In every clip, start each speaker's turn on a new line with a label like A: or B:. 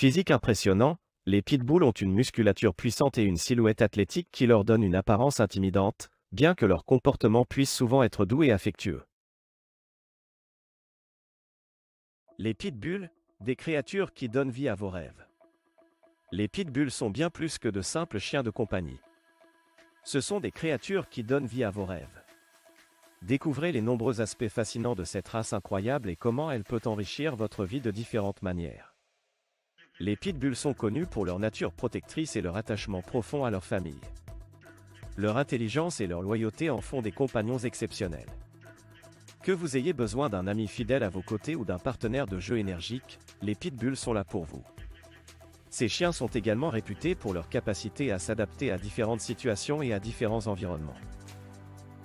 A: Physique impressionnant, les pitbulls ont une musculature puissante et une silhouette athlétique qui leur donne une apparence intimidante, bien que leur comportement puisse souvent être doux et affectueux. Les pitbulls, des créatures qui donnent vie à vos rêves. Les pitbulls sont bien plus que de simples chiens de compagnie. Ce sont des créatures qui donnent vie à vos rêves. Découvrez les nombreux aspects fascinants de cette race incroyable et comment elle peut enrichir votre vie de différentes manières. Les pitbulls sont connus pour leur nature protectrice et leur attachement profond à leur famille. Leur intelligence et leur loyauté en font des compagnons exceptionnels. Que vous ayez besoin d'un ami fidèle à vos côtés ou d'un partenaire de jeu énergique, les pitbulls sont là pour vous. Ces chiens sont également réputés pour leur capacité à s'adapter à différentes situations et à différents environnements.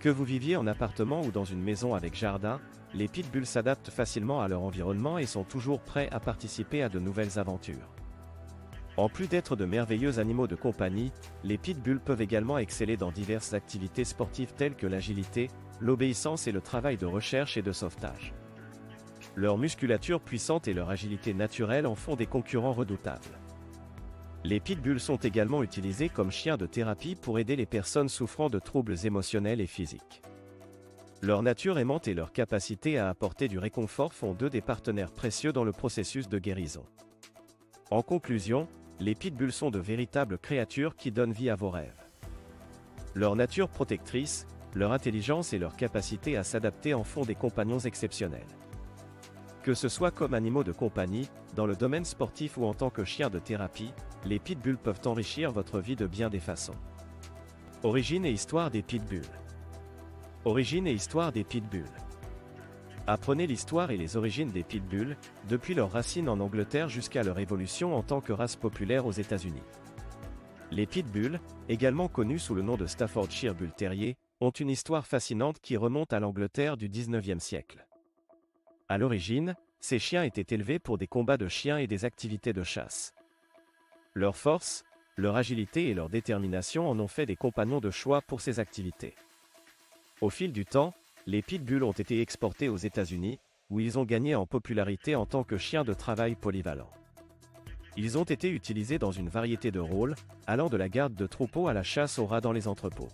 A: Que vous viviez en appartement ou dans une maison avec jardin, les pitbulls s'adaptent facilement à leur environnement et sont toujours prêts à participer à de nouvelles aventures. En plus d'être de merveilleux animaux de compagnie, les pitbulls peuvent également exceller dans diverses activités sportives telles que l'agilité, l'obéissance et le travail de recherche et de sauvetage. Leur musculature puissante et leur agilité naturelle en font des concurrents redoutables. Les pitbulls sont également utilisés comme chiens de thérapie pour aider les personnes souffrant de troubles émotionnels et physiques. Leur nature aimante et leur capacité à apporter du réconfort font d'eux des partenaires précieux dans le processus de guérison. En conclusion, les pitbulls sont de véritables créatures qui donnent vie à vos rêves. Leur nature protectrice, leur intelligence et leur capacité à s'adapter en font des compagnons exceptionnels. Que ce soit comme animaux de compagnie, dans le domaine sportif ou en tant que chiens de thérapie, les pitbulls peuvent enrichir votre vie de bien des façons. Origine et histoire des pitbulls. Origine et histoire des pitbulls. Apprenez l'histoire et les origines des pitbulls, depuis leurs racines en Angleterre jusqu'à leur évolution en tant que race populaire aux États-Unis. Les pitbulls, également connus sous le nom de Staffordshire Bull Terrier, ont une histoire fascinante qui remonte à l'Angleterre du XIXe siècle. À l'origine, ces chiens étaient élevés pour des combats de chiens et des activités de chasse. Leur force, leur agilité et leur détermination en ont fait des compagnons de choix pour ces activités. Au fil du temps, les pitbulls ont été exportés aux États-Unis, où ils ont gagné en popularité en tant que chiens de travail polyvalents. Ils ont été utilisés dans une variété de rôles, allant de la garde de troupeaux à la chasse aux rats dans les entrepôts.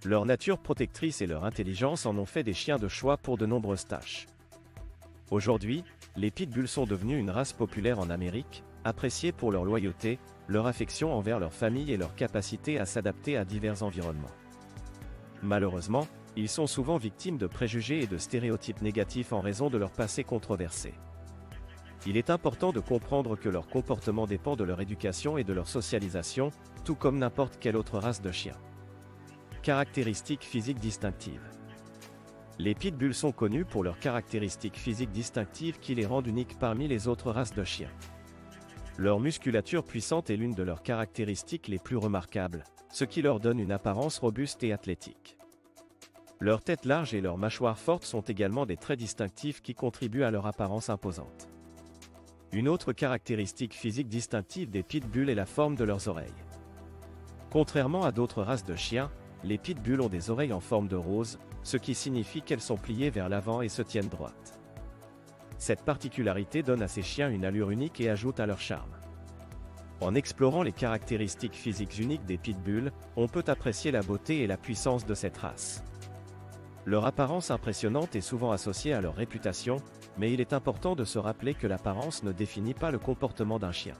A: Leur nature protectrice et leur intelligence en ont fait des chiens de choix pour de nombreuses tâches. Aujourd'hui, les pitbulls sont devenus une race populaire en Amérique, appréciée pour leur loyauté, leur affection envers leur famille et leur capacité à s'adapter à divers environnements. Malheureusement, ils sont souvent victimes de préjugés et de stéréotypes négatifs en raison de leur passé controversé. Il est important de comprendre que leur comportement dépend de leur éducation et de leur socialisation, tout comme n'importe quelle autre race de chien. Caractéristiques physiques distinctives. Les pitbulls sont connus pour leurs caractéristiques physiques distinctives qui les rendent uniques parmi les autres races de chiens. Leur musculature puissante est l'une de leurs caractéristiques les plus remarquables, ce qui leur donne une apparence robuste et athlétique. Leur tête large et leurs mâchoires fortes sont également des traits distinctifs qui contribuent à leur apparence imposante. Une autre caractéristique physique distinctive des pitbulls est la forme de leurs oreilles. Contrairement à d'autres races de chiens, les pitbulls ont des oreilles en forme de rose, ce qui signifie qu'elles sont pliées vers l'avant et se tiennent droites. Cette particularité donne à ces chiens une allure unique et ajoute à leur charme. En explorant les caractéristiques physiques uniques des pitbulls, on peut apprécier la beauté et la puissance de cette race. Leur apparence impressionnante est souvent associée à leur réputation, mais il est important de se rappeler que l'apparence ne définit pas le comportement d'un chien.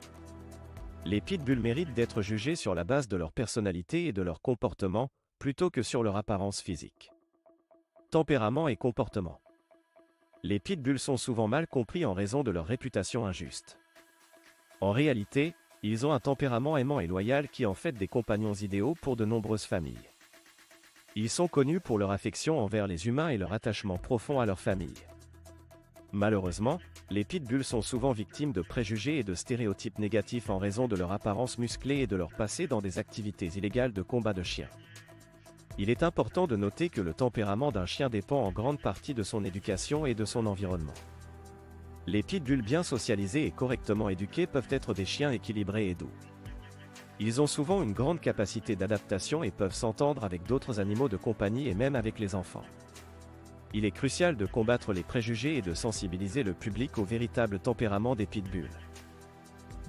A: Les pitbulls méritent d'être jugés sur la base de leur personnalité et de leur comportement, plutôt que sur leur apparence physique. Tempérament et comportement. Les pitbulls sont souvent mal compris en raison de leur réputation injuste. En réalité, ils ont un tempérament aimant et loyal qui en fait des compagnons idéaux pour de nombreuses familles. Ils sont connus pour leur affection envers les humains et leur attachement profond à leur famille. Malheureusement, les pitbulls sont souvent victimes de préjugés et de stéréotypes négatifs en raison de leur apparence musclée et de leur passé dans des activités illégales de combat de chiens. Il est important de noter que le tempérament d'un chien dépend en grande partie de son éducation et de son environnement. Les pitbulls bien socialisés et correctement éduqués peuvent être des chiens équilibrés et doux. Ils ont souvent une grande capacité d'adaptation et peuvent s'entendre avec d'autres animaux de compagnie et même avec les enfants. Il est crucial de combattre les préjugés et de sensibiliser le public au véritable tempérament des pitbulls.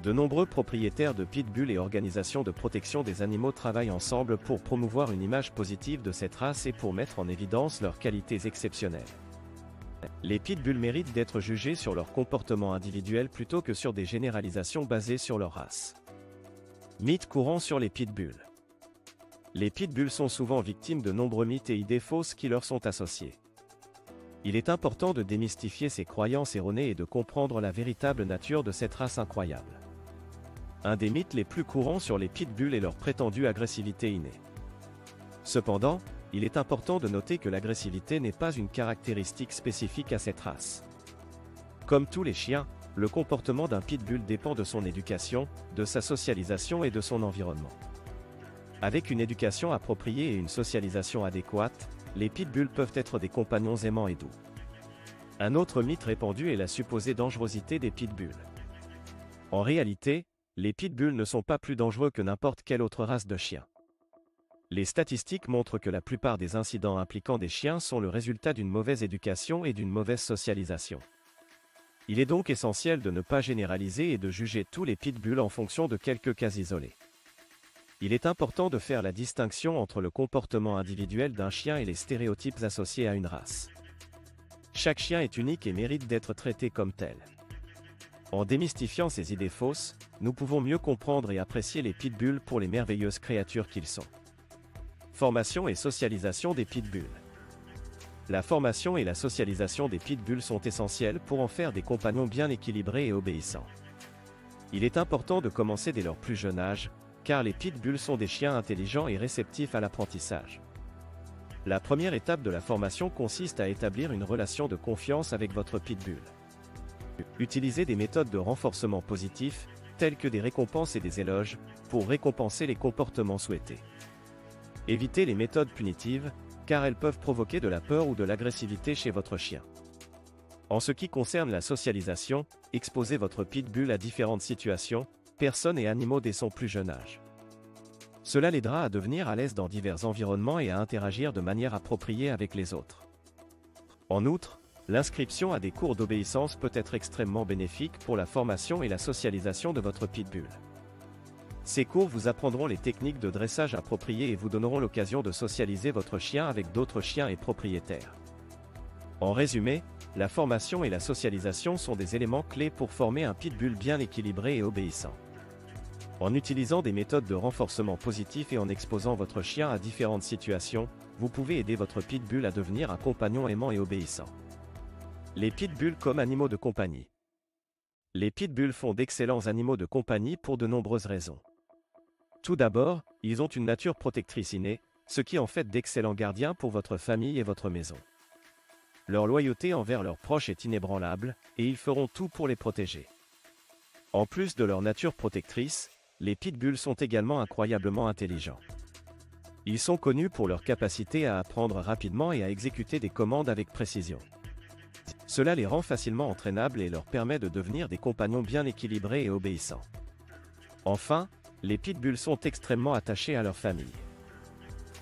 A: De nombreux propriétaires de pitbulls et organisations de protection des animaux travaillent ensemble pour promouvoir une image positive de cette race et pour mettre en évidence leurs qualités exceptionnelles. Les pitbulls méritent d'être jugés sur leur comportement individuel plutôt que sur des généralisations basées sur leur race. Mythes courants sur les pitbulls. Les pitbulls sont souvent victimes de nombreux mythes et idées fausses qui leur sont associés. Il est important de démystifier ces croyances erronées et de comprendre la véritable nature de cette race incroyable. Un des mythes les plus courants sur les pitbulls est leur prétendue agressivité innée. Cependant, il est important de noter que l'agressivité n'est pas une caractéristique spécifique à cette race. Comme tous les chiens, le comportement d'un pitbull dépend de son éducation, de sa socialisation et de son environnement. Avec une éducation appropriée et une socialisation adéquate, les pitbulls peuvent être des compagnons aimants et doux. Un autre mythe répandu est la supposée dangerosité des pitbulls. En réalité, les pitbulls ne sont pas plus dangereux que n'importe quelle autre race de chien. Les statistiques montrent que la plupart des incidents impliquant des chiens sont le résultat d'une mauvaise éducation et d'une mauvaise socialisation. Il est donc essentiel de ne pas généraliser et de juger tous les pitbulls en fonction de quelques cas isolés. Il est important de faire la distinction entre le comportement individuel d'un chien et les stéréotypes associés à une race. Chaque chien est unique et mérite d'être traité comme tel. En démystifiant ces idées fausses, nous pouvons mieux comprendre et apprécier les pitbulls pour les merveilleuses créatures qu'ils sont. Formation et socialisation des pitbulls. La formation et la socialisation des pitbulls sont essentielles pour en faire des compagnons bien équilibrés et obéissants. Il est important de commencer dès leur plus jeune âge, car les pitbulls sont des chiens intelligents et réceptifs à l'apprentissage. La première étape de la formation consiste à établir une relation de confiance avec votre pitbull. Utilisez des méthodes de renforcement positif, telles que des récompenses et des éloges, pour récompenser les comportements souhaités. Évitez les méthodes punitives, car elles peuvent provoquer de la peur ou de l'agressivité chez votre chien. En ce qui concerne la socialisation, exposez votre pitbull à différentes situations, personnes et animaux dès son plus jeune âge. Cela l'aidera à devenir à l'aise dans divers environnements et à interagir de manière appropriée avec les autres. En outre, l'inscription à des cours d'obéissance peut être extrêmement bénéfique pour la formation et la socialisation de votre pitbull. Ces cours vous apprendront les techniques de dressage appropriées et vous donneront l'occasion de socialiser votre chien avec d'autres chiens et propriétaires. En résumé, la formation et la socialisation sont des éléments clés pour former un pitbull bien équilibré et obéissant. En utilisant des méthodes de renforcement positif et en exposant votre chien à différentes situations, vous pouvez aider votre pitbull à devenir un compagnon aimant et obéissant. Les pitbulls comme animaux de compagnie. Les pitbulls font d'excellents animaux de compagnie pour de nombreuses raisons. Tout d'abord, ils ont une nature protectrice innée, ce qui en fait d'excellents gardiens pour votre famille et votre maison. Leur loyauté envers leurs proches est inébranlable, et ils feront tout pour les protéger. En plus de leur nature protectrice, les pitbulls sont également incroyablement intelligents. Ils sont connus pour leur capacité à apprendre rapidement et à exécuter des commandes avec précision. Cela les rend facilement entraînables et leur permet de devenir des compagnons bien équilibrés et obéissants. Enfin, les pitbulls sont extrêmement attachés à leur famille.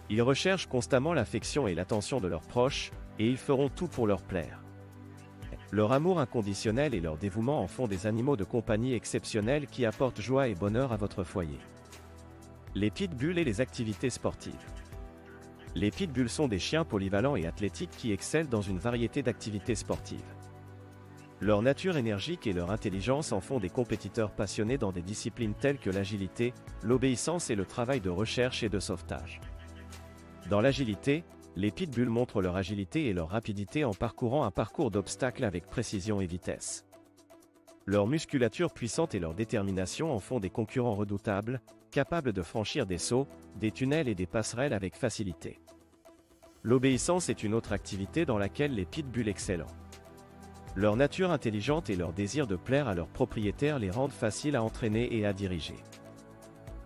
A: Ils recherchent constamment l'affection et l'attention de leurs proches, et ils feront tout pour leur plaire. Leur amour inconditionnel et leur dévouement en font des animaux de compagnie exceptionnels qui apportent joie et bonheur à votre foyer. Les pitbulls et les activités sportives. Les pitbulls sont des chiens polyvalents et athlétiques qui excellent dans une variété d'activités sportives. Leur nature énergique et leur intelligence en font des compétiteurs passionnés dans des disciplines telles que l'agilité, l'obéissance et le travail de recherche et de sauvetage. Dans l'agilité, les pitbulls montrent leur agilité et leur rapidité en parcourant un parcours d'obstacles avec précision et vitesse. Leur musculature puissante et leur détermination en font des concurrents redoutables, capables de franchir des sauts, des tunnels et des passerelles avec facilité. L'obéissance est une autre activité dans laquelle les pitbulls excellent. Leur nature intelligente et leur désir de plaire à leurs propriétaires les rendent faciles à entraîner et à diriger.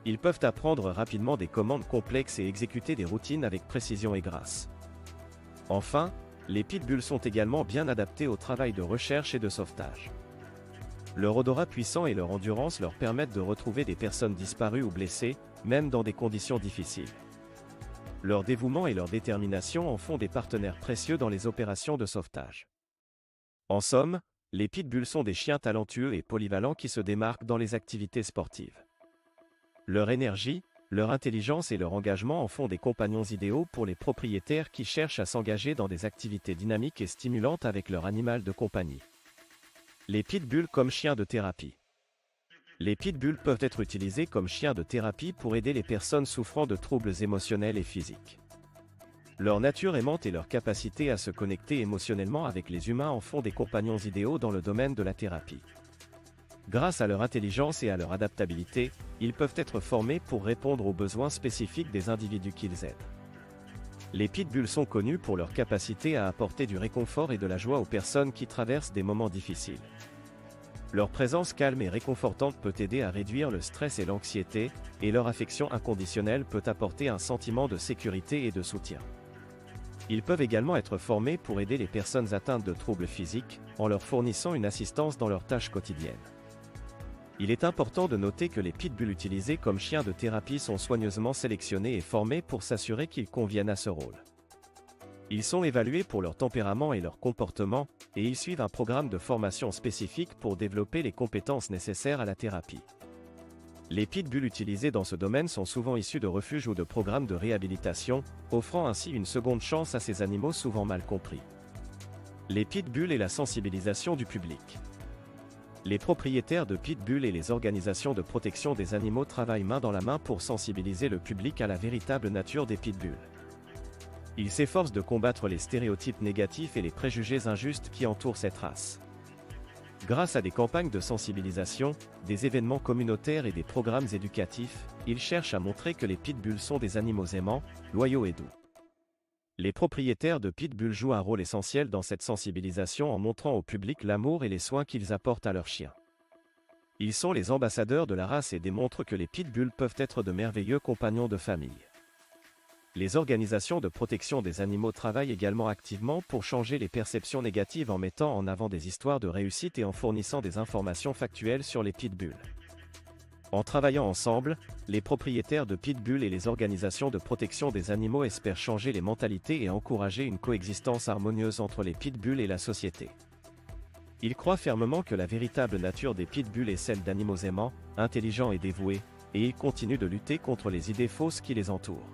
A: Ils peuvent apprendre rapidement des commandes complexes et exécuter des routines avec précision et grâce. Enfin, les pitbulls sont également bien adaptés au travail de recherche et de sauvetage. Leur odorat puissant et leur endurance leur permettent de retrouver des personnes disparues ou blessées, même dans des conditions difficiles. Leur dévouement et leur détermination en font des partenaires précieux dans les opérations de sauvetage. En somme, Les pitbulls sont des chiens talentueux et polyvalents qui se démarquent dans les activités sportives. Leur énergie, leur intelligence et leur engagement en font des compagnons idéaux pour les propriétaires qui cherchent à s'engager dans des activités dynamiques et stimulantes avec leur animal de compagnie. Les pitbulls comme chiens de thérapie. Les pitbulls peuvent être utilisés comme chiens de thérapie pour aider les personnes souffrant de troubles émotionnels et physiques. Leur nature aimante et leur capacité à se connecter émotionnellement avec les humains en font des compagnons idéaux dans le domaine de la thérapie. Grâce à leur intelligence et à leur adaptabilité, ils peuvent être formés pour répondre aux besoins spécifiques des individus qu'ils aident. Les pitbulls sont connus pour leur capacité à apporter du réconfort et de la joie aux personnes qui traversent des moments difficiles. Leur présence calme et réconfortante peut aider à réduire le stress et l'anxiété, et leur affection inconditionnelle peut apporter un sentiment de sécurité et de soutien. Ils peuvent également être formés pour aider les personnes atteintes de troubles physiques, en leur fournissant une assistance dans leurs tâches quotidiennes. Il est important de noter que les pitbulls utilisés comme chiens de thérapie sont soigneusement sélectionnés et formés pour s'assurer qu'ils conviennent à ce rôle. Ils sont évalués pour leur tempérament et leur comportement, et ils suivent un programme de formation spécifique pour développer les compétences nécessaires à la thérapie. Les pitbulls utilisés dans ce domaine sont souvent issus de refuges ou de programmes de réhabilitation, offrant ainsi une seconde chance à ces animaux souvent mal compris. Les pitbulls et la sensibilisation du public. Les propriétaires de pitbulls et les organisations de protection des animaux travaillent main dans la main pour sensibiliser le public à la véritable nature des pitbulls. Ils s'efforcent de combattre les stéréotypes négatifs et les préjugés injustes qui entourent cette race. Grâce à des campagnes de sensibilisation, des événements communautaires et des programmes éducatifs, ils cherchent à montrer que les pitbulls sont des animaux aimants, loyaux et doux. Les propriétaires de pitbulls jouent un rôle essentiel dans cette sensibilisation en montrant au public l'amour et les soins qu'ils apportent à leurs chiens. Ils sont les ambassadeurs de la race et démontrent que les pitbulls peuvent être de merveilleux compagnons de famille. Les organisations de protection des animaux travaillent également activement pour changer les perceptions négatives en mettant en avant des histoires de réussite et en fournissant des informations factuelles sur les pitbulls. En travaillant ensemble, les propriétaires de pitbulls et les organisations de protection des animaux espèrent changer les mentalités et encourager une coexistence harmonieuse entre les pitbulls et la société. Ils croient fermement que la véritable nature des pitbulls est celle d'animaux aimants, intelligents et dévoués, et ils continuent de lutter contre les idées fausses qui les entourent.